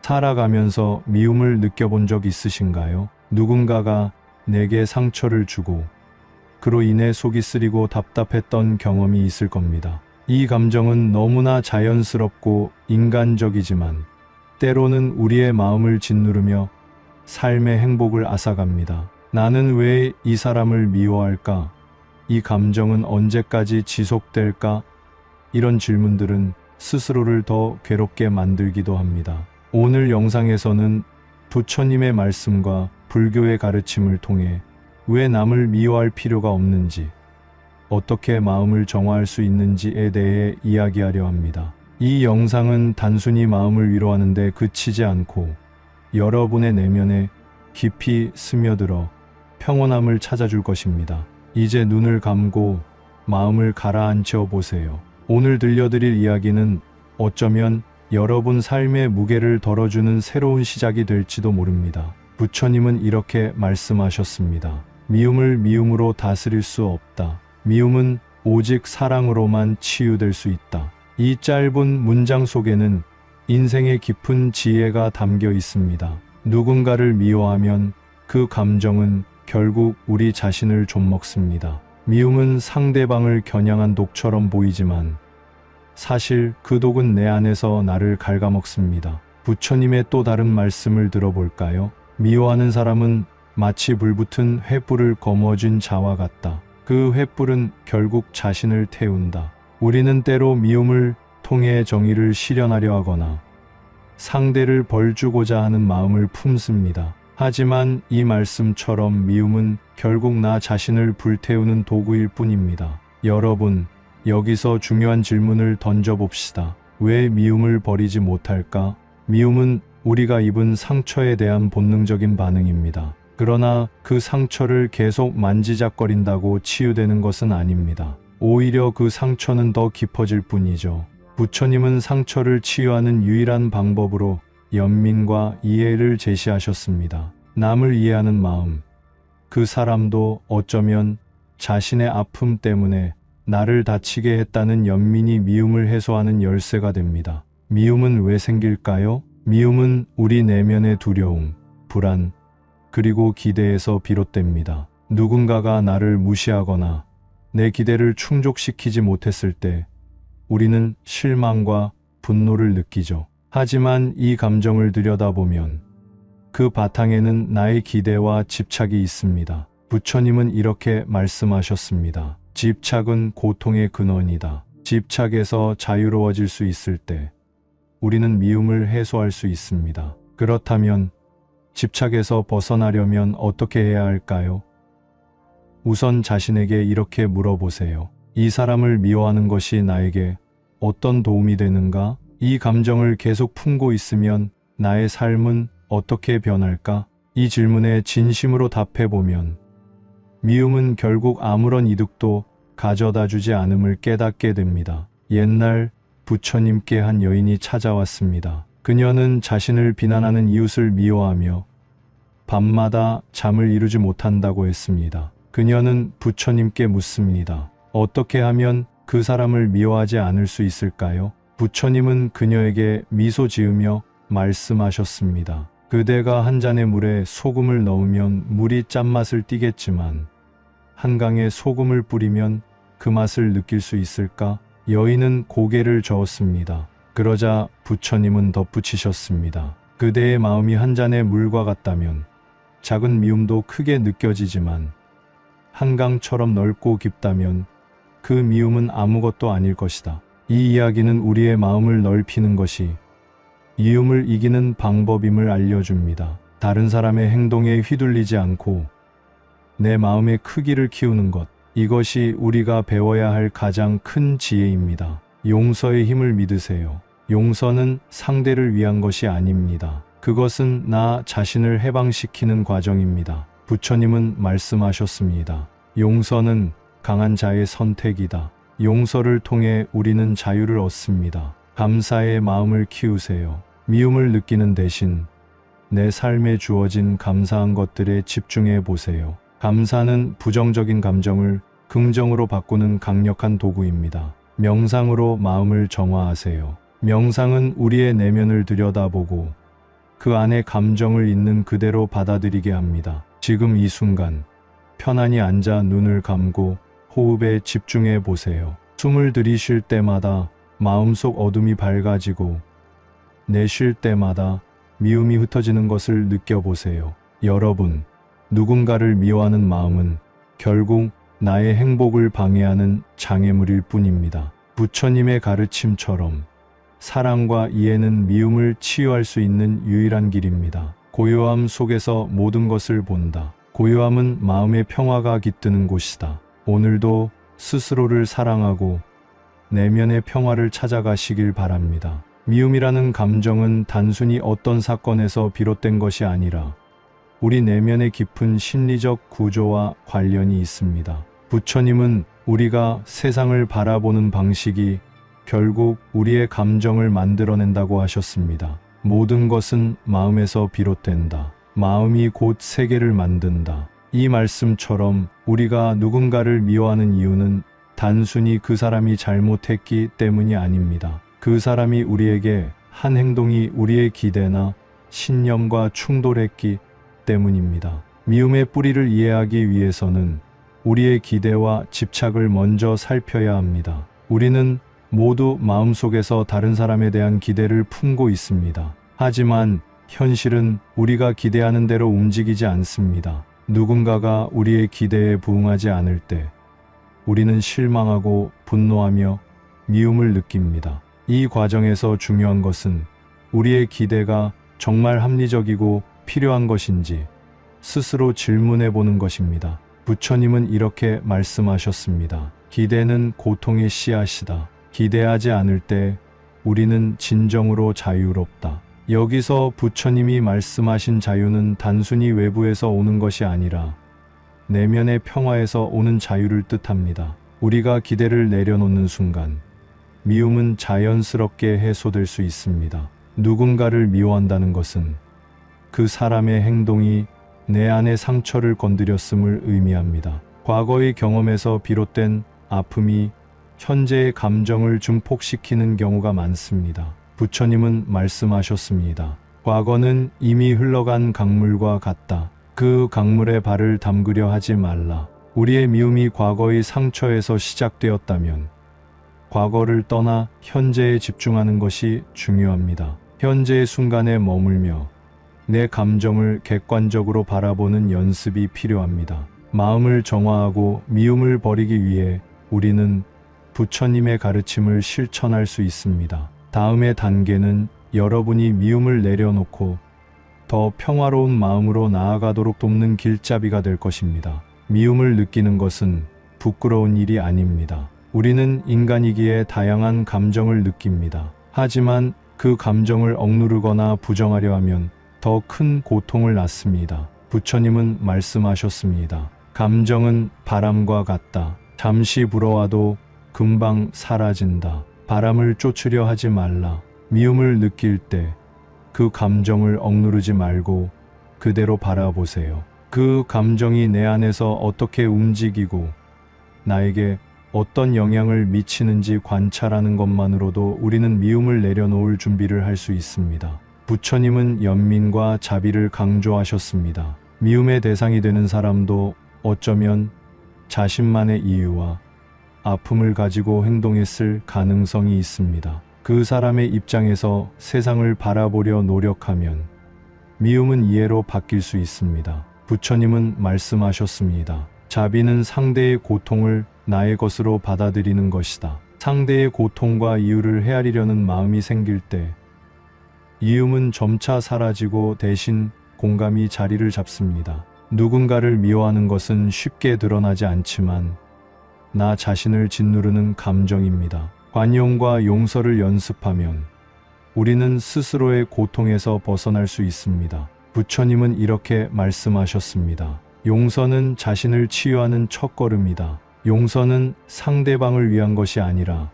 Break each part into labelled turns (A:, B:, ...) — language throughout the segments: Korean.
A: 살아가면서 미움을 느껴본 적 있으신가요? 누군가가 내게 상처를 주고 그로 인해 속이 쓰리고 답답했던 경험이 있을 겁니다. 이 감정은 너무나 자연스럽고 인간적이지만 때로는 우리의 마음을 짓누르며 삶의 행복을 앗아갑니다. 나는 왜 이 사람을 미워할까? 이 감정은 언제까지 지속될까? 이런 질문들은 스스로를 더 괴롭게 만들기도 합니다. 오늘 영상에서는 부처님의 말씀과 불교의 가르침을 통해 왜 남을 미워할 필요가 없는지, 어떻게 마음을 정화할 수 있는지에 대해 이야기하려 합니다. 이 영상은 단순히 마음을 위로하는 데 그치지 않고 여러분의 내면에 깊이 스며들어 평온함을 찾아줄 것입니다. 이제 눈을 감고 마음을 가라앉혀 보세요. 오늘 들려드릴 이야기는 어쩌면 여러분 삶의 무게를 덜어주는 새로운 시작이 될지도 모릅니다. 부처님은 이렇게 말씀하셨습니다. 미움을 미움으로 다스릴 수 없다. 미움은 오직 사랑으로만 치유될 수 있다. 이 짧은 문장 속에는 인생의 깊은 지혜가 담겨 있습니다. 누군가를 미워하면 그 감정은 결국 우리 자신을 좀먹습니다. 미움은 상대방을 겨냥한 독처럼 보이지만 사실 그 독은 내 안에서 나를 갉아먹습니다. 부처님의 또 다른 말씀을 들어볼까요? 미워하는 사람은 마치 불붙은 횃불을 거머쥔 자와 같다. 그 횃불은 결국 자신을 태운다. 우리는 때로 미움을 통해 정의를 실현하려 하거나 상대를 벌주고자 하는 마음을 품습니다. 하지만 이 말씀처럼 미움은 결국 나 자신을 불태우는 도구일 뿐입니다. 여러분, 여기서 중요한 질문을 던져봅시다. 왜 미움을 버리지 못할까? 미움은 우리가 입은 상처에 대한 본능적인 반응입니다. 그러나 그 상처를 계속 만지작거린다고 치유되는 것은 아닙니다. 오히려 그 상처는 더 깊어질 뿐이죠. 부처님은 상처를 치유하는 유일한 방법으로 연민과 이해를 제시하셨습니다. 남을 이해하는 마음. 그 사람도 어쩌면 자신의 아픔 때문에 나를 다치게 했다는 연민이 미움을 해소하는 열쇠가 됩니다. 미움은 왜 생길까요? 미움은 우리 내면의 두려움, 불안, 그리고 기대에서 비롯됩니다. 누군가가 나를 무시하거나 내 기대를 충족시키지 못했을 때 우리는 실망과 분노를 느끼죠. 하지만 이 감정을 들여다보면 그 바탕에는 나의 기대와 집착이 있습니다. 부처님은 이렇게 말씀하셨습니다. 집착은 고통의 근원이다. 집착에서 자유로워질 수 있을 때 우리는 미움을 해소할 수 있습니다. 그렇다면 집착에서 벗어나려면 어떻게 해야 할까요? 우선 자신에게 이렇게 물어보세요. 이 사람을 미워하는 것이 나에게 어떤 도움이 되는가? 이 감정을 계속 품고 있으면 나의 삶은 어떻게 변할까? 이 질문에 진심으로 답해보면 미움은 결국 아무런 이득도 가져다 주지 않음을 깨닫게 됩니다. 옛날 부처님께 한 여인이 찾아왔습니다. 그녀는 자신을 비난하는 이웃을 미워하며 밤마다 잠을 이루지 못한다고 했습니다. 그녀는 부처님께 묻습니다. 어떻게 하면 그 사람을 미워하지 않을 수 있을까요? 부처님은 그녀에게 미소 지으며 말씀하셨습니다. 그대가 한 잔의 물에 소금을 넣으면 물이 짠맛을 띠겠지만 한강에 소금을 뿌리면 그 맛을 느낄 수 있을까? 여인은 고개를 저었습니다. 그러자 부처님은 덧붙이셨습니다. 그대의 마음이 한 잔의 물과 같다면 작은 미움도 크게 느껴지지만 한강처럼 넓고 깊다면 그 미움은 아무것도 아닐 것이다. 이 이야기는 우리의 마음을 넓히는 것이 미움을 이기는 방법임을 알려줍니다. 다른 사람의 행동에 휘둘리지 않고 내 마음의 크기를 키우는 것, 이것이 우리가 배워야 할 가장 큰 지혜입니다. 용서의 힘을 믿으세요. 용서는 상대를 위한 것이 아닙니다. 그것은 나 자신을 해방시키는 과정입니다. 부처님은 말씀하셨습니다. 용서는 강한 자의 선택이다. 용서를 통해 우리는 자유를 얻습니다. 감사의 마음을 키우세요. 미움을 느끼는 대신 내 삶에 주어진 감사한 것들에 집중해 보세요. 감사는 부정적인 감정을 긍정으로 바꾸는 강력한 도구입니다. 명상으로 마음을 정화하세요. 명상은 우리의 내면을 들여다보고 그 안에 감정을 있는 그대로 받아들이게 합니다. 지금 이 순간 편안히 앉아 눈을 감고 호흡에 집중해 보세요. 숨을 들이쉴 때마다 마음속 어둠이 밝아지고 내쉴 때마다 미움이 흩어지는 것을 느껴보세요. 여러분, 누군가를 미워하는 마음은 결국 나의 행복을 방해하는 장애물일 뿐입니다. 부처님의 가르침처럼 사랑과 이해는 미움을 치유할 수 있는 유일한 길입니다. 고요함 속에서 모든 것을 본다. 고요함은 마음의 평화가 깃드는 곳이다. 오늘도 스스로를 사랑하고 내면의 평화를 찾아가시길 바랍니다. 미움이라는 감정은 단순히 어떤 사건에서 비롯된 것이 아니라 우리 내면의 깊은 심리적 구조와 관련이 있습니다. 부처님은 우리가 세상을 바라보는 방식이 결국 우리의 감정을 만들어낸다고 하셨습니다. 모든 것은 마음에서 비롯된다. 마음이 곧 세계를 만든다. 이 말씀처럼 우리가 누군가를 미워하는 이유는 단순히 그 사람이 잘못했기 때문이 아닙니다. 그 사람이 우리에게 한 행동이 우리의 기대나 신념과 충돌했기 때문입니다. 미움의 뿌리를 이해하기 위해서는 우리의 기대와 집착을 먼저 살펴야 합니다. 우리는 모두 마음속에서 다른 사람에 대한 기대를 품고 있습니다. 하지만 현실은 우리가 기대하는 대로 움직이지 않습니다. 누군가가 우리의 기대에 부응하지 않을 때 우리는 실망하고 분노하며 미움을 느낍니다. 이 과정에서 중요한 것은 우리의 기대가 정말 합리적이고 필요한 것인지 스스로 질문해 보는 것입니다. 부처님은 이렇게 말씀하셨습니다. 기대는 고통의 씨앗이다. 기대하지 않을 때 우리는 진정으로 자유롭다. 여기서 부처님이 말씀하신 자유는 단순히 외부에서 오는 것이 아니라 내면의 평화에서 오는 자유를 뜻합니다. 우리가 기대를 내려놓는 순간 미움은 자연스럽게 해소될 수 있습니다. 누군가를 미워한다는 것은 그 사람의 행동이 내 안의 상처를 건드렸음을 의미합니다. 과거의 경험에서 비롯된 아픔이 현재의 감정을 증폭시키는 경우가 많습니다. 부처님은 말씀하셨습니다. 과거는 이미 흘러간 강물과 같다. 그 강물에 발을 담그려 하지 말라. 우리의 미움이 과거의 상처에서 시작되었다면 과거를 떠나 현재에 집중하는 것이 중요합니다. 현재의 순간에 머물며 내 감정을 객관적으로 바라보는 연습이 필요합니다. 마음을 정화하고 미움을 버리기 위해 우리는 부처님의 가르침을 실천할 수 있습니다. 다음의 단계는 여러분이 미움을 내려놓고 더 평화로운 마음으로 나아가도록 돕는 길잡이가 될 것입니다. 미움을 느끼는 것은 부끄러운 일이 아닙니다. 우리는 인간이기에 다양한 감정을 느낍니다. 하지만 그 감정을 억누르거나 부정하려 하면 더 큰 고통을 낳습니다. 부처님은 말씀하셨습니다. 감정은 바람과 같다. 잠시 불어와도 금방 사라진다. 바람을 쫓으려 하지 말라. 미움을 느낄 때 그 감정을 억누르지 말고 그대로 바라보세요. 그 감정이 내 안에서 어떻게 움직이고 나에게 어떤 영향을 미치는지 관찰하는 것만으로도 우리는 미움을 내려놓을 준비를 할 수 있습니다. 부처님은 연민과 자비를 강조하셨습니다. 미움의 대상이 되는 사람도 어쩌면 자신만의 이유와 아픔을 가지고 행동했을 가능성이 있습니다. 그 사람의 입장에서 세상을 바라보려 노력하면 미움은 이해로 바뀔 수 있습니다. 부처님은 말씀하셨습니다. 자비는 상대의 고통을 나의 것으로 받아들이는 것이다. 상대의 고통과 이유를 헤아리려는 마음이 생길 때 미움은 점차 사라지고 대신 공감이 자리를 잡습니다. 누군가를 미워하는 것은 쉽게 드러나지 않지만 나 자신을 짓누르는 감정입니다. 관용과 용서를 연습하면 우리는 스스로의 고통에서 벗어날 수 있습니다. 부처님은 이렇게 말씀하셨습니다. 용서는 자신을 치유하는 첫걸음이다. 용서는 상대방을 위한 것이 아니라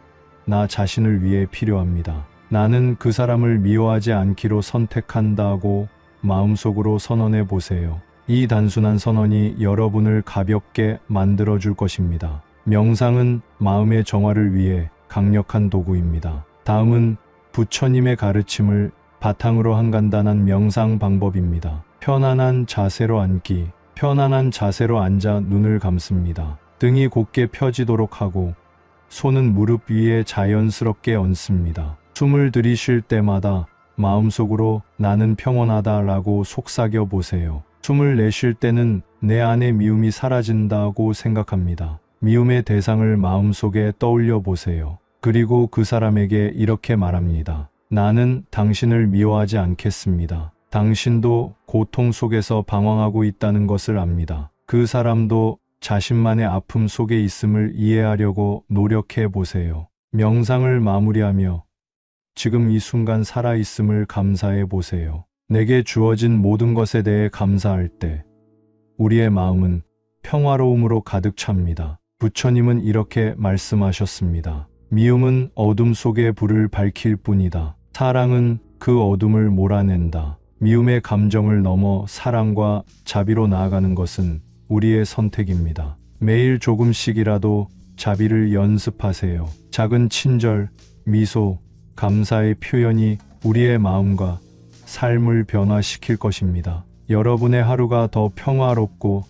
A: 나 자신을 위해 필요합니다. 나는 그 사람을 미워하지 않기로 선택한다고 마음속으로 선언해 보세요. 이 단순한 선언이 여러분을 가볍게 만들어줄 것입니다. 명상은 마음의 정화를 위해 강력한 도구입니다. 다음은 부처님의 가르침을 바탕으로 한 간단한 명상 방법입니다. 편안한 자세로 앉기. 편안한 자세로 앉아 눈을 감습니다. 등이 곧게 펴지도록 하고 손은 무릎 위에 자연스럽게 얹습니다. 숨을 들이쉴 때마다 마음속으로 나는 평온하다라고 속삭여 보세요. 숨을 내쉴 때는 내 안의 미움이 사라진다고 생각합니다. 미움의 대상을 마음속에 떠올려 보세요. 그리고 그 사람에게 이렇게 말합니다. 나는 당신을 미워하지 않겠습니다. 당신도 고통 속에서 방황하고 있다는 것을 압니다. 그 사람도 자신만의 아픔 속에 있음을 이해하려고 노력해 보세요. 명상을 마무리하며 지금 이 순간 살아있음을 감사해 보세요. 내게 주어진 모든 것에 대해 감사할 때 우리의 마음은 평화로움으로 가득 찹니다. 부처님은 이렇게 말씀하셨습니다. 미움은 어둠 속의 불을 밝힐 뿐이다. 사랑은 그 어둠을 몰아낸다. 미움의 감정을 넘어 사랑과 자비로 나아가는 것은 우리의 선택입니다. 매일 조금씩이라도 자비를 연습하세요. 작은 친절, 미소, 감사의 표현이 우리의 마음과 삶을 변화시킬 것입니다. 여러분의 하루가 더 평화롭고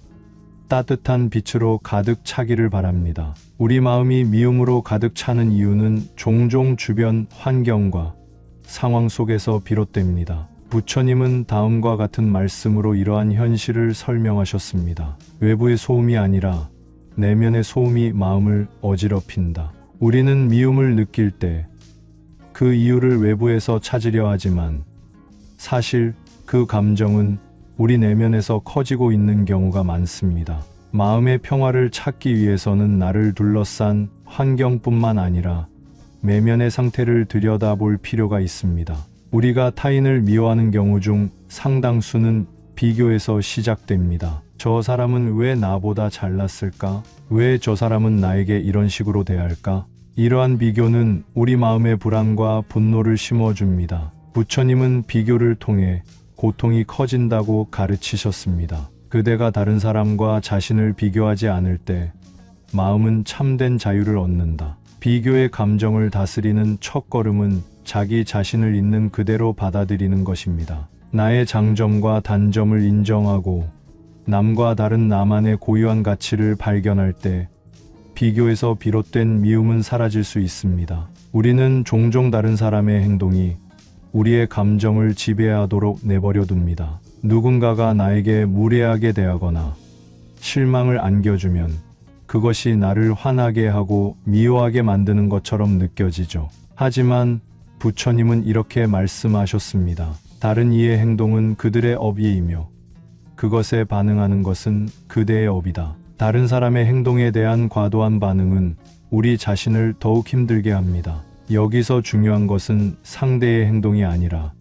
A: 따뜻한 빛으로 가득 차기를 바랍니다. 우리 마음이 미움으로 가득 차는 이유는 종종 주변 환경과 상황 속에서 비롯됩니다. 부처님은 다음과 같은 말씀으로 이러한 현실을 설명하셨습니다. 외부의 소음이 아니라 내면의 소음이 마음을 어지럽힌다. 우리는 미움을 느낄 때 그 이유를 외부에서 찾으려 하지만 사실 그 감정은 우리 내면에서 커지고 있는 경우가 많습니다. 마음의 평화를 찾기 위해서는 나를 둘러싼 환경뿐만 아니라 내면의 상태를 들여다볼 필요가 있습니다. 우리가 타인을 미워하는 경우 중 상당수는 비교에서 시작됩니다. 저 사람은 왜 나보다 잘났을까? 왜 저 사람은 나에게 이런 식으로 대할까? 이러한 비교는 우리 마음의 불안과 분노를 심어줍니다. 부처님은 비교를 통해 고통이 커진다고 가르치셨습니다. 그대가 다른 사람과 자신을 비교하지 않을 때 마음은 참된 자유를 얻는다. 비교의 감정을 다스리는 첫걸음은 자기 자신을 있는 그대로 받아들이는 것입니다. 나의 장점과 단점을 인정하고 남과 다른 나만의 고유한 가치를 발견할 때 비교에서 비롯된 미움은 사라질 수 있습니다. 우리는 종종 다른 사람의 행동이 우리의 감정을 지배하도록 내버려 둡니다. 누군가가 나에게 무례하게 대하거나 실망을 안겨주면 그것이 나를 화나게 하고 미워하게 만드는 것처럼 느껴지죠. 하지만 부처님은 이렇게 말씀하셨습니다. 다른 이의 행동은 그들의 업이이며 그것에 반응하는 것은 그대의 업이다. 다른 사람의 행동에 대한 과도한 반응은 우리 자신을 더욱 힘들게 합니다. 여기서 중요한 것은 상대의 행동이 아니라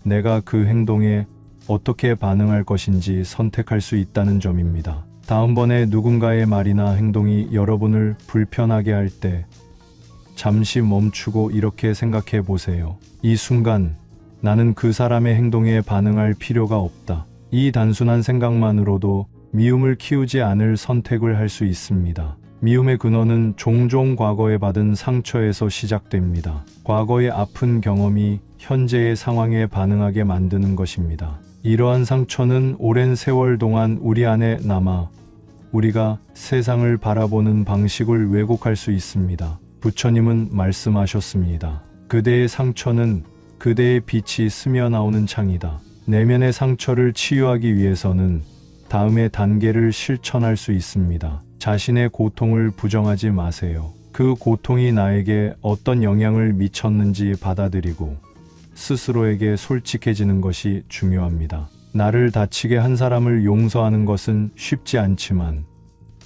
A: 내가 그 행동에 어떻게 반응할 것인지 선택할 수 있다는 점입니다. 다음번에 누군가의 말이나 행동이 여러분을 불편하게 할 때 잠시 멈추고 이렇게 생각해 보세요. 이 순간 나는 그 사람의 행동에 반응할 필요가 없다. 이 단순한 생각만으로도 미움을 키우지 않을 선택을 할 수 있습니다. 미움의 근원은 종종 과거에 받은 상처에서 시작됩니다. 과거의 아픈 경험이 현재의 상황에 반응하게 만드는 것입니다. 이러한 상처는 오랜 세월 동안 우리 안에 남아 우리가 세상을 바라보는 방식을 왜곡할 수 있습니다. 부처님은 말씀하셨습니다. 그대의 상처는 그대의 빛이 스며나오는 창이다. 내면의 상처를 치유하기 위해서는 다음의 단계를 실천할 수 있습니다. 자신의 고통을 부정하지 마세요. 그 고통이 나에게 어떤 영향을 미쳤는지 받아들이고 스스로에게 솔직해지는 것이 중요합니다. 나를 다치게 한 사람을 용서하는 것은 쉽지 않지만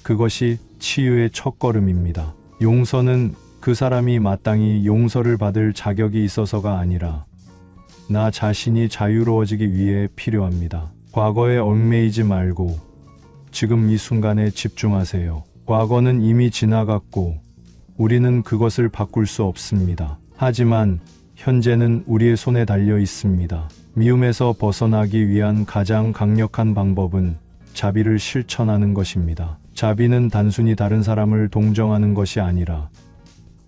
A: 그것이 치유의 첫걸음입니다. 용서는 그 사람이 마땅히 용서를 받을 자격이 있어서가 아니라 나 자신이 자유로워지기 위해 필요합니다. 과거에 얽매이지 말고 지금 이 순간에 집중하세요. 과거는 이미 지나갔고 우리는 그것을 바꿀 수 없습니다. 하지만 현재는 우리의 손에 달려 있습니다. 미움에서 벗어나기 위한 가장 강력한 방법은 자비를 실천하는 것입니다. 자비는 단순히 다른 사람을 동정하는 것이 아니라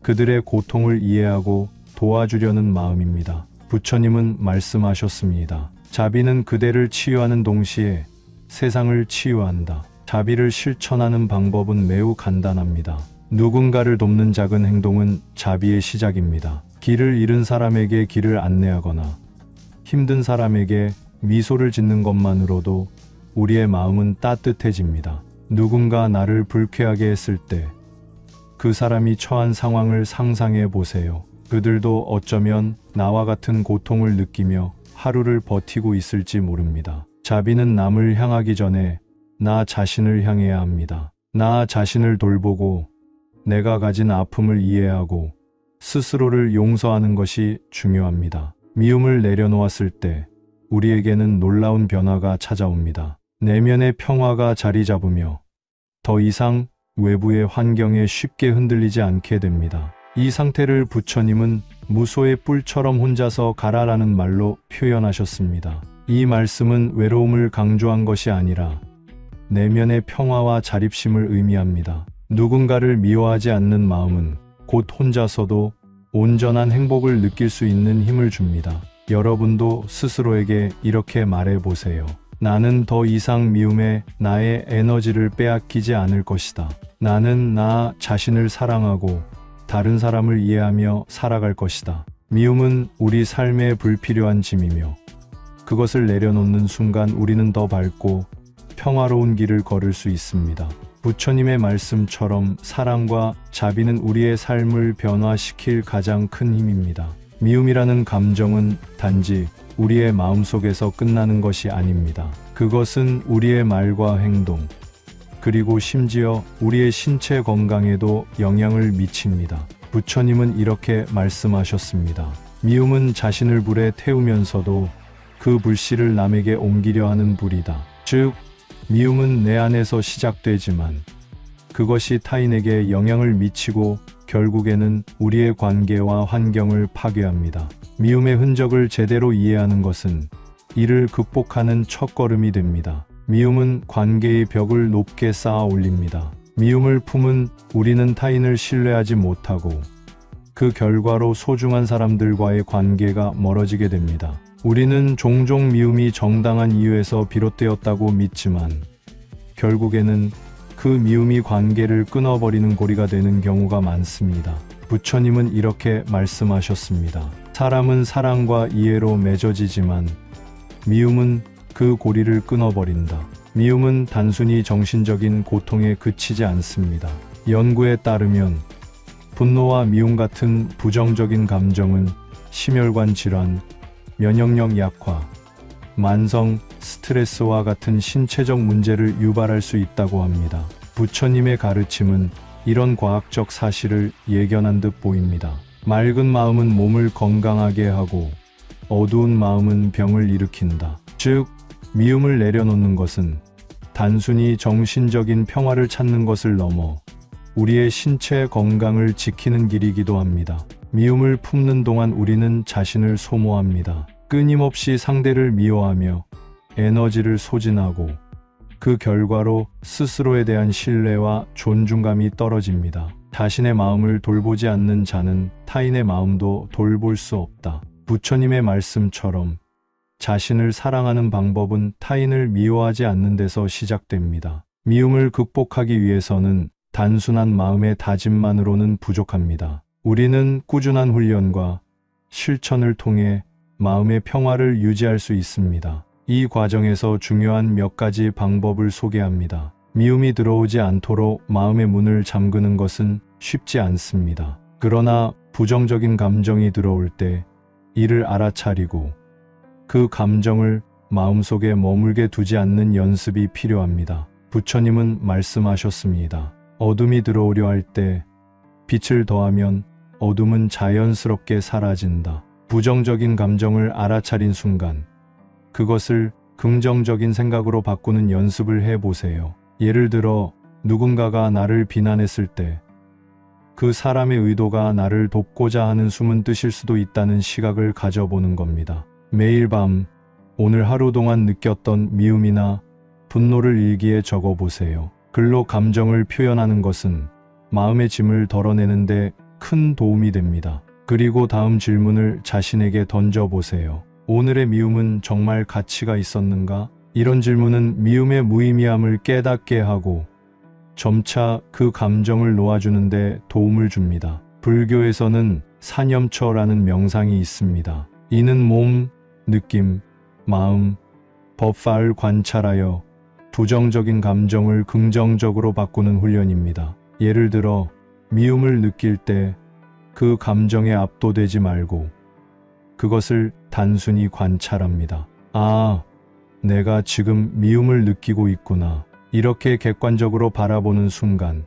A: 그들의 고통을 이해하고 도와주려는 마음입니다. 부처님은 말씀하셨습니다. 자비는 그대를 치유하는 동시에 세상을 치유한다. 자비를 실천하는 방법은 매우 간단합니다. 누군가를 돕는 작은 행동은 자비의 시작입니다. 길을 잃은 사람에게 길을 안내하거나 힘든 사람에게 미소를 짓는 것만으로도 우리의 마음은 따뜻해집니다. 누군가 나를 불쾌하게 했을 때 그 사람이 처한 상황을 상상해 보세요. 그들도 어쩌면 나와 같은 고통을 느끼며 하루를 버티고 있을지 모릅니다. 자비는 남을 향하기 전에 나 자신을 향해야 합니다. 나 자신을 돌보고 내가 가진 아픔을 이해하고 스스로를 용서하는 것이 중요합니다. 미움을 내려놓았을 때 우리에게는 놀라운 변화가 찾아옵니다. 내면의 평화가 자리 잡으며 더 이상 외부의 환경에 쉽게 흔들리지 않게 됩니다. 이 상태를 부처님은 무소의 뿔처럼 혼자서 가라라는 말로 표현하셨습니다. 이 말씀은 외로움을 강조한 것이 아니라 내면의 평화와 자립심을 의미합니다. 누군가를 미워하지 않는 마음은 곧 혼자서도 온전한 행복을 느낄 수 있는 힘을 줍니다. 여러분도 스스로에게 이렇게 말해보세요. 나는 더 이상 미움에 나의 에너지를 빼앗기지 않을 것이다. 나는 나 자신을 사랑하고 다른 사람을 이해하며 살아갈 것이다. 미움은 우리 삶의 불필요한 짐이며 그것을 내려놓는 순간 우리는 더 밝고 평화로운 길을 걸을 수 있습니다. 부처님의 말씀처럼 사랑과 자비는 우리의 삶을 변화시킬 가장 큰 힘입니다. 미움이라는 감정은 단지 우리의 마음속에서 끝나는 것이 아닙니다. 그것은 우리의 말과 행동, 그리고 심지어 우리의 신체 건강에도 영향을 미칩니다. 부처님은 이렇게 말씀하셨습니다. 미움은 자신을 불에 태우면서도 그 불씨를 남에게 옮기려 하는 불이다. 즉, 미움은 내 안에서 시작되지만 그것이 타인에게 영향을 미치고 결국에는 우리의 관계와 환경을 파괴합니다. 미움의 흔적을 제대로 이해하는 것은 이를 극복하는 첫걸음이 됩니다. 미움은 관계의 벽을 높게 쌓아 올립니다. 미움을 품은 우리는 타인을 신뢰하지 못하고 그 결과로 소중한 사람들과의 관계가 멀어지게 됩니다. 우리는 종종 미움이 정당한 이유에서 비롯되었다고 믿지만 결국에는 그 미움이 관계를 끊어버리는 고리가 되는 경우가 많습니다. 부처님은 이렇게 말씀하셨습니다. 사람은 사랑과 이해로 맺어지지만 미움은 그 고리를 끊어버린다. 미움은 단순히 정신적인 고통에 그치지 않습니다. 연구에 따르면 분노와 미움 같은 부정적인 감정은 심혈관 질환, 면역력 약화, 만성 스트레스와 같은 신체적 문제를 유발할 수 있다고 합니다. 부처님의 가르침은 이런 과학적 사실을 예견한 듯 보입니다. 맑은 마음은 몸을 건강하게 하고 어두운 마음은 병을 일으킨다. 즉, 미움을 내려놓는 것은 단순히 정신적인 평화를 찾는 것을 넘어 우리의 신체 건강을 지키는 길이기도 합니다. 미움을 품는 동안 우리는 자신을 소모합니다. 끊임없이 상대를 미워하며 에너지를 소진하고 그 결과로 스스로에 대한 신뢰와 존중감이 떨어집니다. 자신의 마음을 돌보지 않는 자는 타인의 마음도 돌볼 수 없다. 부처님의 말씀처럼 자신을 사랑하는 방법은 타인을 미워하지 않는 데서 시작됩니다. 미움을 극복하기 위해서는 단순한 마음의 다짐만으로는 부족합니다. 우리는 꾸준한 훈련과 실천을 통해 마음의 평화를 유지할 수 있습니다. 이 과정에서 중요한 몇 가지 방법을 소개합니다. 미움이 들어오지 않도록 마음의 문을 잠그는 것은 쉽지 않습니다. 그러나 부정적인 감정이 들어올 때 이를 알아차리고 그 감정을 마음속에 머물게 두지 않는 연습이 필요합니다. 부처님은 말씀하셨습니다. 어둠이 들어오려 할 때 빛을 더하면 어둠은 자연스럽게 사라진다. 부정적인 감정을 알아차린 순간 그것을 긍정적인 생각으로 바꾸는 연습을 해보세요. 예를 들어 누군가가 나를 비난했을 때 그 사람의 의도가 나를 돕고자 하는 숨은 뜻일 수도 있다는 시각을 가져보는 겁니다. 매일 밤 오늘 하루 동안 느꼈던 미움이나 분노를 일기에 적어보세요. 글로 감정을 표현하는 것은 마음의 짐을 덜어내는데 큰 도움이 됩니다. 그리고 다음 질문을 자신에게 던져보세요. 오늘의 미움은 정말 가치가 있었는가? 이런 질문은 미움의 무의미함을 깨닫게 하고 점차 그 감정을 놓아주는데 도움을 줍니다. 불교에서는 사념처라는 명상이 있습니다. 이는 몸, 느낌, 마음, 법화를 관찰하여 부정적인 감정을 긍정적으로 바꾸는 훈련입니다. 예를 들어 미움을 느낄 때 그 감정에 압도되지 말고 그것을 단순히 관찰합니다. 아, 내가 지금 미움을 느끼고 있구나. 이렇게 객관적으로 바라보는 순간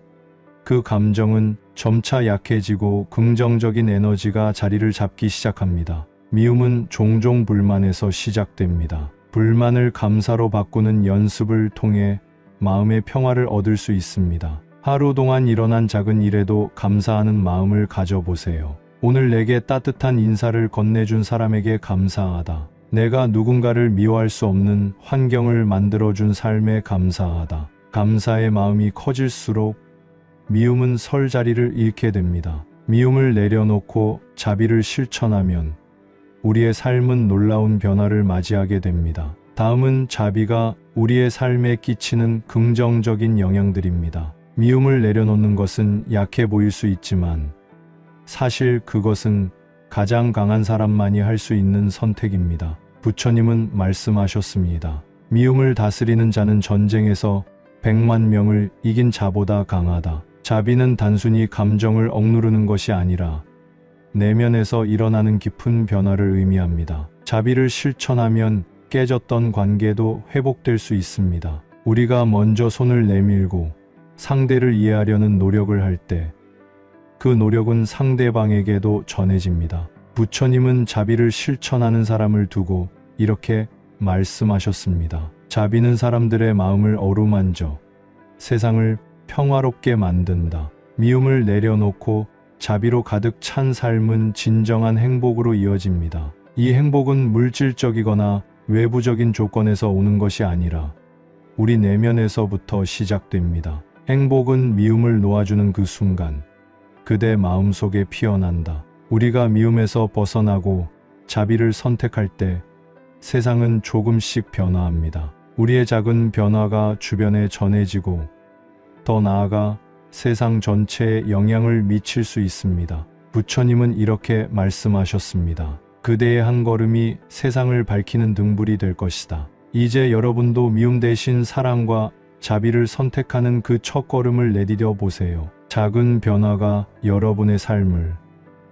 A: 그 감정은 점차 약해지고 긍정적인 에너지가 자리를 잡기 시작합니다. 미움은 종종 불만에서 시작됩니다. 불만을 감사로 바꾸는 연습을 통해 마음의 평화를 얻을 수 있습니다. 하루 동안 일어난 작은 일에도 감사하는 마음을 가져보세요. 오늘 내게 따뜻한 인사를 건네준 사람에게 감사하다. 내가 누군가를 미워할 수 없는 환경을 만들어준 삶에 감사하다. 감사의 마음이 커질수록 미움은 설 자리를 잃게 됩니다. 미움을 내려놓고 자비를 실천하면 우리의 삶은 놀라운 변화를 맞이하게 됩니다. 다음은 자비가 우리의 삶에 끼치는 긍정적인 영향들입니다. 미움을 내려놓는 것은 약해 보일 수 있지만 사실 그것은 가장 강한 사람만이 할 수 있는 선택입니다. 부처님은 말씀하셨습니다. 미움을 다스리는 자는 전쟁에서 100만 명을 이긴 자보다 강하다. 자비는 단순히 감정을 억누르는 것이 아니라 내면에서 일어나는 깊은 변화를 의미합니다. 자비를 실천하면 깨졌던 관계도 회복될 수 있습니다. 우리가 먼저 손을 내밀고 상대를 이해하려는 노력을 할 때 그 노력은 상대방에게도 전해집니다. 부처님은 자비를 실천하는 사람을 두고 이렇게 말씀하셨습니다. 자비는 사람들의 마음을 어루만져 세상을 평화롭게 만든다. 미움을 내려놓고 자비로 가득 찬 삶은 진정한 행복으로 이어집니다. 이 행복은 물질적이거나 외부적인 조건에서 오는 것이 아니라 우리 내면에서부터 시작됩니다. 행복은 미움을 놓아주는 그 순간 그대 마음속에 피어난다. 우리가 미움에서 벗어나고 자비를 선택할 때 세상은 조금씩 변화합니다. 우리의 작은 변화가 주변에 전해지고 더 나아가 세상 전체에 영향을 미칠 수 있습니다. 부처님은 이렇게 말씀하셨습니다. 그대의 한 걸음이 세상을 밝히는 등불이 될 것이다. 이제 여러분도 미움 대신 사랑과 자비를 선택하는 그 첫걸음을 내디뎌 보세요. 작은 변화가 여러분의 삶을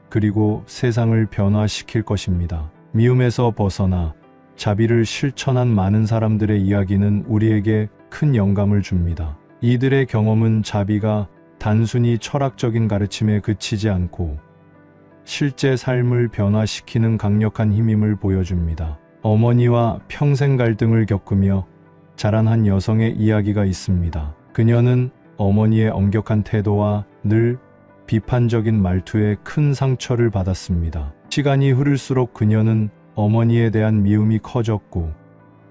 A: 그리고 세상을 변화시킬 것입니다. 미움에서 벗어나 자비를 실천한 많은 사람들의 이야기는 우리에게 큰 영감을 줍니다. 이들의 경험은 자비가 단순히 철학적인 가르침에 그치지 않고 실제 삶을 변화시키는 강력한 힘임을 보여줍니다. 어머니와 평생 갈등을 겪으며 자란 한 여성의 이야기가 있습니다. 그녀는 어머니의 엄격한 태도와 늘 비판적인 말투에 큰 상처를 받았습니다. 시간이 흐를수록 그녀는 어머니에 대한 미움이 커졌고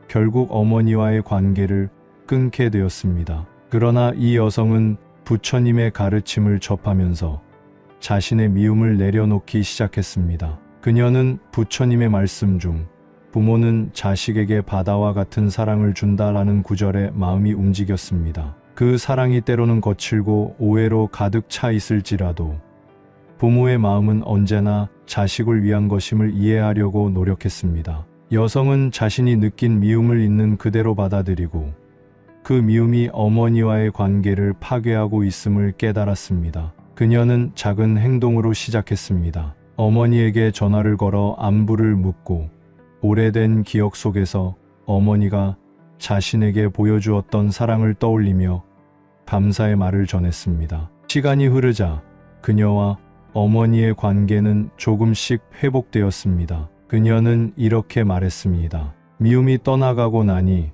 A: 결국 어머니와의 관계를 끊게 되었습니다. 그러나 이 여성은 부처님의 가르침을 접하면서 자신의 미움을 내려놓기 시작했습니다. 그녀는 부처님의 말씀 중 부모는 자식에게 바다와 같은 사랑을 준다라는 구절에 마음이 움직였습니다. 그 사랑이 때로는 거칠고 오해로 가득 차 있을지라도 부모의 마음은 언제나 자식을 위한 것임을 이해하려고 노력했습니다. 여성은 자신이 느낀 미움을 있는 그대로 받아들이고 그 미움이 어머니와의 관계를 파괴하고 있음을 깨달았습니다. 그녀는 작은 행동으로 시작했습니다. 어머니에게 전화를 걸어 안부를 묻고 오래된 기억 속에서 어머니가 자신에게 보여주었던 사랑을 떠올리며 감사의 말을 전했습니다. 시간이 흐르자 그녀와 어머니의 관계는 조금씩 회복되었습니다. 그녀는 이렇게 말했습니다. 미움이 떠나가고 나니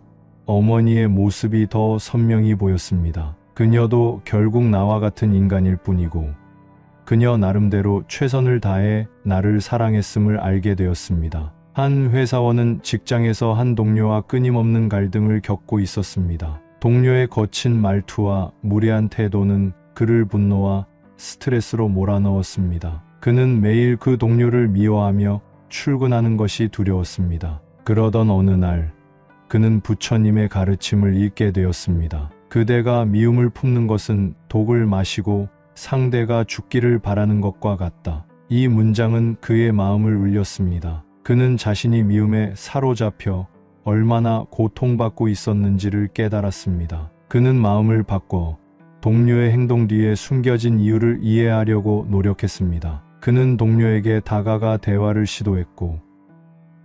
A: 어머니의 모습이 더 선명히 보였습니다. 그녀도 결국 나와 같은 인간일 뿐이고 그녀 나름대로 최선을 다해 나를 사랑했음을 알게 되었습니다. 한 회사원은 직장에서 한 동료와 끊임없는 갈등을 겪고 있었습니다. 동료의 거친 말투와 무례한 태도는 그를 분노와 스트레스로 몰아넣었습니다. 그는 매일 그 동료를 미워하며 출근하는 것이 두려웠습니다. 그러던 어느 날 그는 부처님의 가르침을 읽게 되었습니다. 그대가 미움을 품는 것은 독을 마시고 상대가 죽기를 바라는 것과 같다. 이 문장은 그의 마음을 울렸습니다. 그는 자신이 미움에 사로잡혀 얼마나 고통받고 있었는지를 깨달았습니다. 그는 마음을 바꿔 동료의 행동 뒤에 숨겨진 이유를 이해하려고 노력했습니다. 그는 동료에게 다가가 대화를 시도했고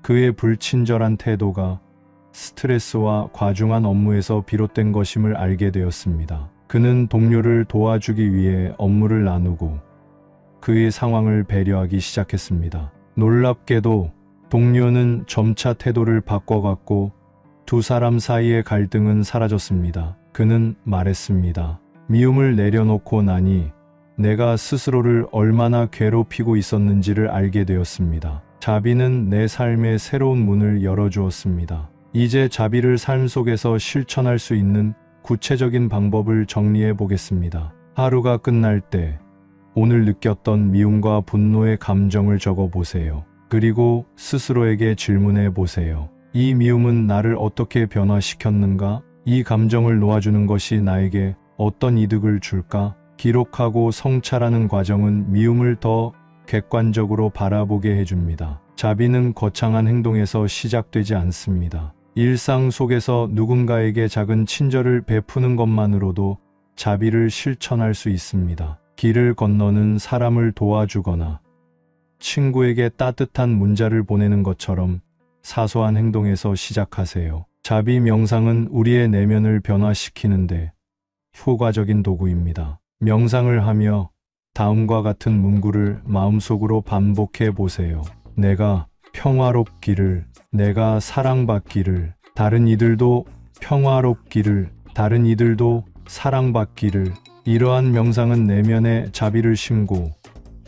A: 그의 불친절한 태도가 스트레스와 과중한 업무에서 비롯된 것임을 알게 되었습니다. 그는 동료를 도와주기 위해 업무를 나누고 그의 상황을 배려하기 시작했습니다. 놀랍게도 동료는 점차 태도를 바꿔갔고 두 사람 사이의 갈등은 사라졌습니다. 그는 말했습니다. 미움을 내려놓고 나니 내가 스스로를 얼마나 괴롭히고 있었는지를 알게 되었습니다. 자비는 내 삶의 새로운 문을 열어주었습니다. 이제 자비를 삶 속에서 실천할 수 있는 구체적인 방법을 정리해 보겠습니다. 하루가 끝날 때 오늘 느꼈던 미움과 분노의 감정을 적어 보세요. 그리고 스스로에게 질문해 보세요. 이 미움은 나를 어떻게 변화시켰는가? 이 감정을 놓아주는 것이 나에게 어떤 이득을 줄까? 기록하고 성찰하는 과정은 미움을 더 객관적으로 바라보게 해줍니다. 자비는 거창한 행동에서 시작되지 않습니다. 일상 속에서 누군가에게 작은 친절을 베푸는 것만으로도 자비를 실천할 수 있습니다. 길을 건너는 사람을 도와주거나 친구에게 따뜻한 문자를 보내는 것처럼 사소한 행동에서 시작하세요. 자비 명상은 우리의 내면을 변화시키는데 효과적인 도구입니다. 명상을 하며 다음과 같은 문구를 마음속으로 반복해 보세요. 내가 평화롭기를, 내가 사랑받기를, 다른 이들도 평화롭기를, 다른 이들도 사랑받기를. 이러한 명상은 내면에 자비를 심고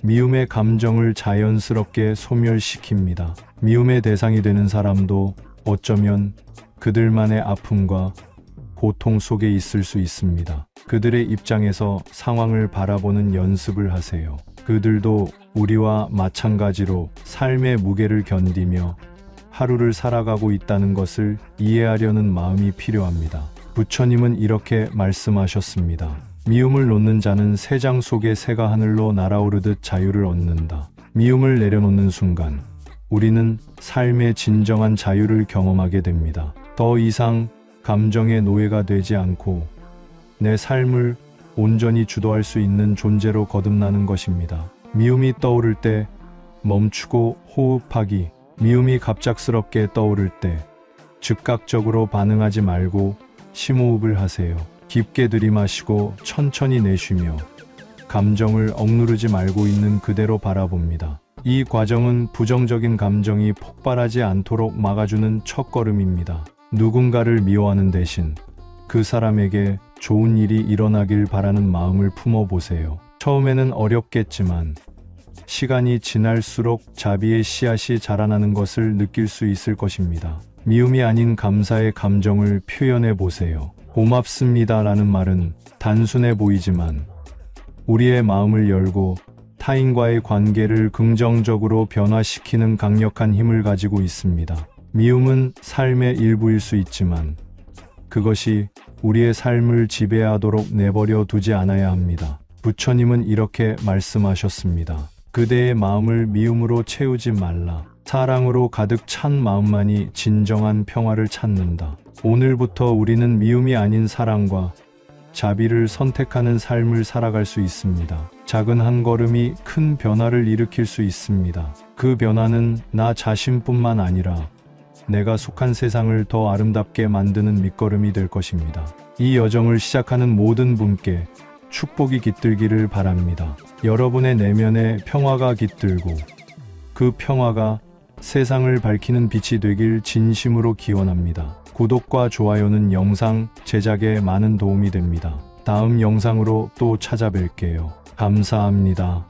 A: 미움의 감정을 자연스럽게 소멸시킵니다. 미움의 대상이 되는 사람도 어쩌면 그들만의 아픔과 고통 속에 있을 수 있습니다. 그들의 입장에서 상황을 바라보는 연습을 하세요. 그들도 우리와 마찬가지로 삶의 무게를 견디며 하루를 살아가고 있다는 것을 이해하려는 마음이 필요합니다. 부처님은 이렇게 말씀하셨습니다. 미움을 놓는 자는 새장 속의 새가 하늘로 날아오르듯 자유를 얻는다. 미움을 내려놓는 순간 우리는 삶의 진정한 자유를 경험하게 됩니다. 더 이상 감정의 노예가 되지 않고 내 삶을 온전히 주도할 수 있는 존재로 거듭나는 것입니다. 미움이 떠오를 때 멈추고 호흡하기. 미움이 갑작스럽게 떠오를 때 즉각적으로 반응하지 말고 심호흡을 하세요. 깊게 들이마시고 천천히 내쉬며 감정을 억누르지 말고 있는 그대로 바라봅니다. 이 과정은 부정적인 감정이 폭발하지 않도록 막아주는 첫걸음입니다. 누군가를 미워하는 대신 그 사람에게 좋은 일이 일어나길 바라는 마음을 품어보세요. 처음에는 어렵겠지만 시간이 지날수록 자비의 씨앗이 자라나는 것을 느낄 수 있을 것입니다. 미움이 아닌 감사의 감정을 표현해 보세요. 고맙습니다 라는 말은 단순해 보이지만 우리의 마음을 열고 타인과의 관계를 긍정적으로 변화시키는 강력한 힘을 가지고 있습니다. 미움은 삶의 일부일 수 있지만 그것이 우리의 삶을 지배하도록 내버려 두지 않아야 합니다. 부처님은 이렇게 말씀하셨습니다. 그대의 마음을 미움으로 채우지 말라. 사랑으로 가득 찬 마음만이 진정한 평화를 찾는다. 오늘부터 우리는 미움이 아닌 사랑과 자비를 선택하는 삶을 살아갈 수 있습니다. 작은 한 걸음이 큰 변화를 일으킬 수 있습니다. 그 변화는 나 자신뿐만 아니라 내가 속한 세상을 더 아름답게 만드는 밑거름이 될 것입니다. 이 여정을 시작하는 모든 분께 축복이 깃들기를 바랍니다. 여러분의 내면에 평화가 깃들고 그 평화가 세상을 밝히는 빛이 되길 진심으로 기원합니다. 구독과 좋아요는 영상 제작에 많은 도움이 됩니다. 다음 영상으로 또 찾아뵐게요. 감사합니다.